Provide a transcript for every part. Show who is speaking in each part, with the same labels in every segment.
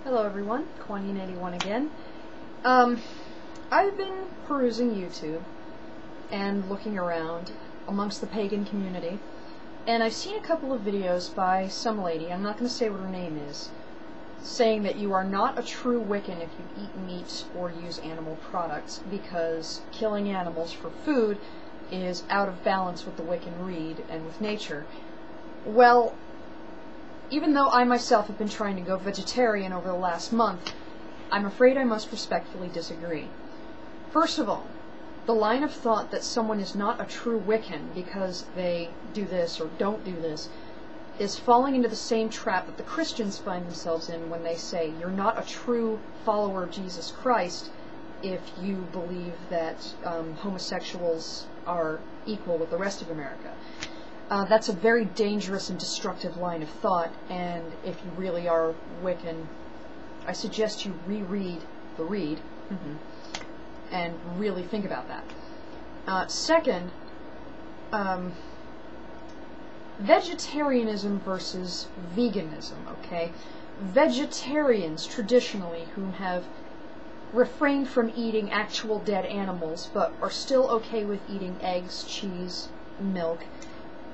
Speaker 1: Hello everyone, Quanian81 again. I've been perusing YouTube and looking around amongst the pagan community, and I've seen a couple of videos by some lady, I'm not going to say what her name is, saying that you are not a true Wiccan if you eat meat or use animal products because killing animals for food is out of balance with the Wiccan Rede and with nature. Well, even though I myself have been trying to go vegetarian over the last month, I'm afraid I must respectfully disagree. First of all, the line of thought that someone is not a true Wiccan because they do this or don't do this is falling into the same trap that the Christians find themselves in when they say you're not a true follower of Jesus Christ if you believe that homosexuals are equal with the rest of America. That's a very dangerous and destructive line of thought, and if you really are Wiccan, I suggest you reread the Rede and really think about that. Second, vegetarianism versus veganism, okay? Vegetarians, traditionally, who have refrained from eating actual dead animals, but are still okay with eating eggs, cheese, milk,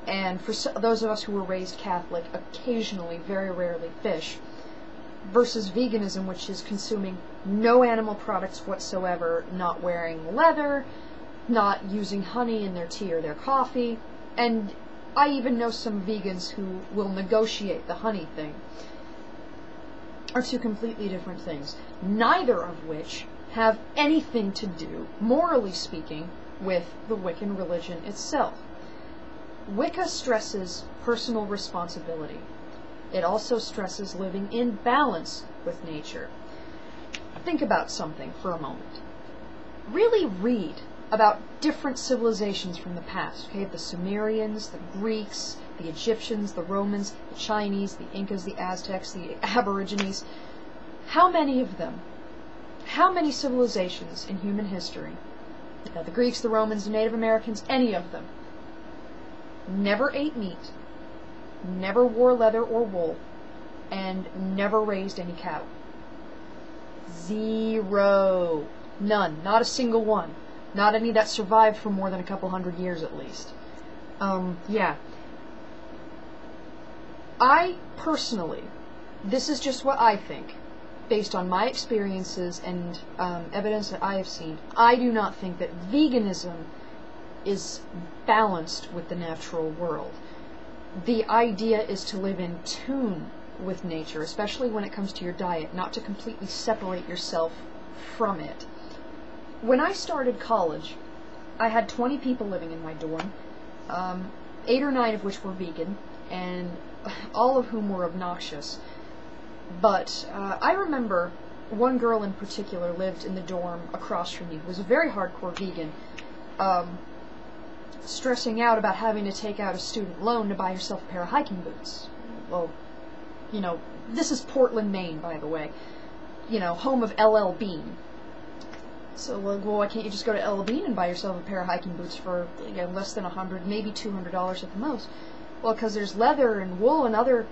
Speaker 1: and for those of us who were raised Catholic, occasionally, very rarely, fish, versus veganism, which is consuming no animal products whatsoever, not wearing leather, not using honey in their tea or their coffee, and I even know some vegans who will negotiate the honey thing, are two completely different things, neither of which have anything to do, morally speaking, with the Wiccan religion itself. Wicca stresses personal responsibility. It also stresses living in balance with nature. Think about something for a moment. Really read about different civilizations from the past, okay? The Sumerians, the Greeks, the Egyptians, the Romans, the Chinese, the Incas, the Aztecs, the Aborigines. How many of them, how many civilizations in human history, the Greeks, the Romans, the Native Americans, any of them, never ate meat, never wore leather or wool, and never raised any cattle? Zero. None. Not a single one. Not any that survived for more than a couple hundred years at least. Yeah. I personally, this is just what I think, based on my experiences and evidence that I have seen, I do not think that veganism is balanced with the natural world. The idea is to live in tune with nature, especially when it comes to your diet, not to completely separate yourself from it. When I started college, I had 20 people living in my dorm, 8 or 9 of which were vegan, and all of whom were obnoxious. But I remember one girl in particular lived in the dorm across from me who was a very hardcore vegan, stressing out about having to take out a student loan to buy herself a pair of hiking boots. Well, you know, this is Portland, Maine, by the way. You know, home of LL Bean. So, well, why can't you just go to LL Bean and buy yourself a pair of hiking boots for, you know, less than $100, maybe $200 at the most? Well, because there's leather and wool and other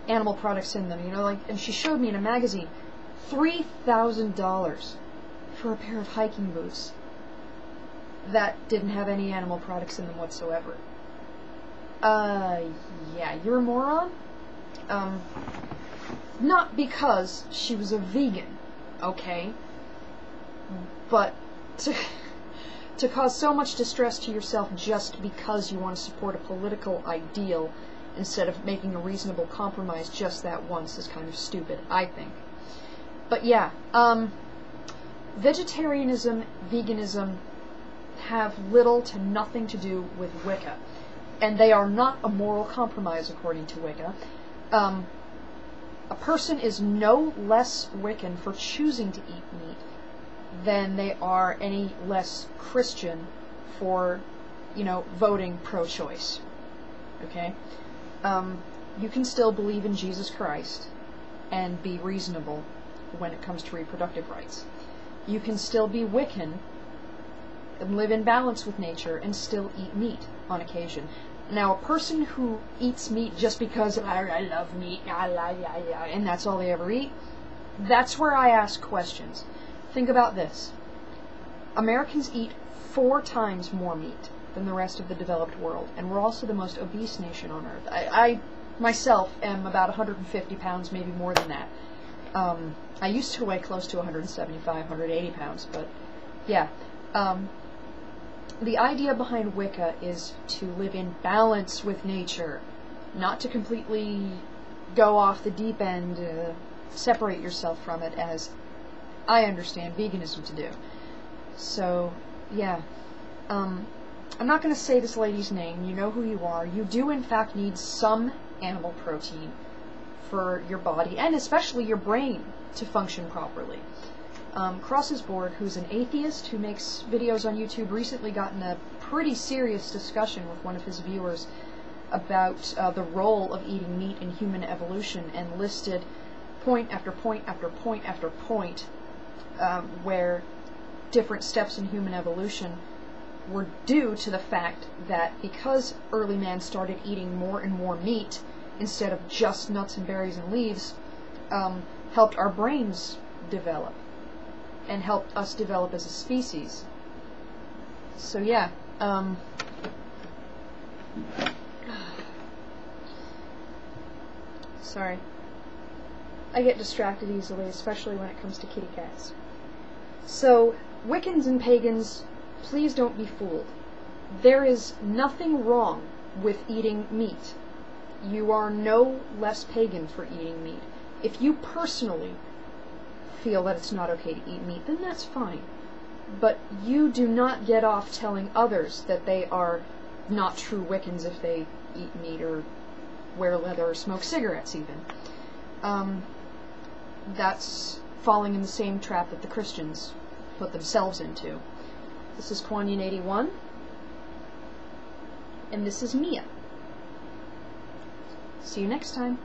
Speaker 1: animal products in them, you know, like, and she showed me in a magazine, $3,000 for a pair of hiking boots that didn't have any animal products in them whatsoever. Yeah, you're a moron? Not because she was a vegan, okay? But to cause so much distress to yourself just because you want to support a political ideal instead of making a reasonable compromise just that once is kind of stupid, I think. But yeah, vegetarianism, veganism, have little to nothing to do with Wicca, and they are not a moral compromise according to Wicca. A person is no less Wiccan for choosing to eat meat than they are any less Christian for, you know, voting pro-choice. Okay? You can still believe in Jesus Christ and be reasonable when it comes to reproductive rights. You can still be Wiccan and live in balance with nature and still eat meat on occasion. Now, a person who eats meat just because I love meat, and that's all they ever eat, That's where I ask questions. Think about this. Americans eat 4 times more meat than the rest of the developed world, and we're also the most obese nation on earth. I myself am about 150 pounds, maybe more than that. I used to weigh close to 175, 180 pounds, but yeah. The idea behind Wicca is to live in balance with nature, not to completely go off the deep end, separate yourself from it, as I understand veganism to do. So, yeah. I'm not going to say this lady's name. You know who you are. You do, in fact, need some animal protein for your body, and especially your brain, to function properly. Cross's Board, who's an atheist who makes videos on YouTube, recently got in a pretty serious discussion with one of his viewers about the role of eating meat in human evolution, and listed point after point after point after point where different steps in human evolution were due to the fact that because early man started eating more and more meat instead of just nuts and berries and leaves, helped our brains develop and helped us develop as a species. So yeah, sorry. I get distracted easily, especially when it comes to kitty cats. So, Wiccans and pagans, please don't be fooled. There is nothing wrong with eating meat. You are no less pagan for eating meat. If you personally feel that it's not okay to eat meat, then that's fine. But you do not get off telling others that they are not true Wiccans if they eat meat or wear leather or smoke cigarettes even. That's falling in the same trap that the Christians put themselves into. This is Quanian81, and this is Mia. See you next time.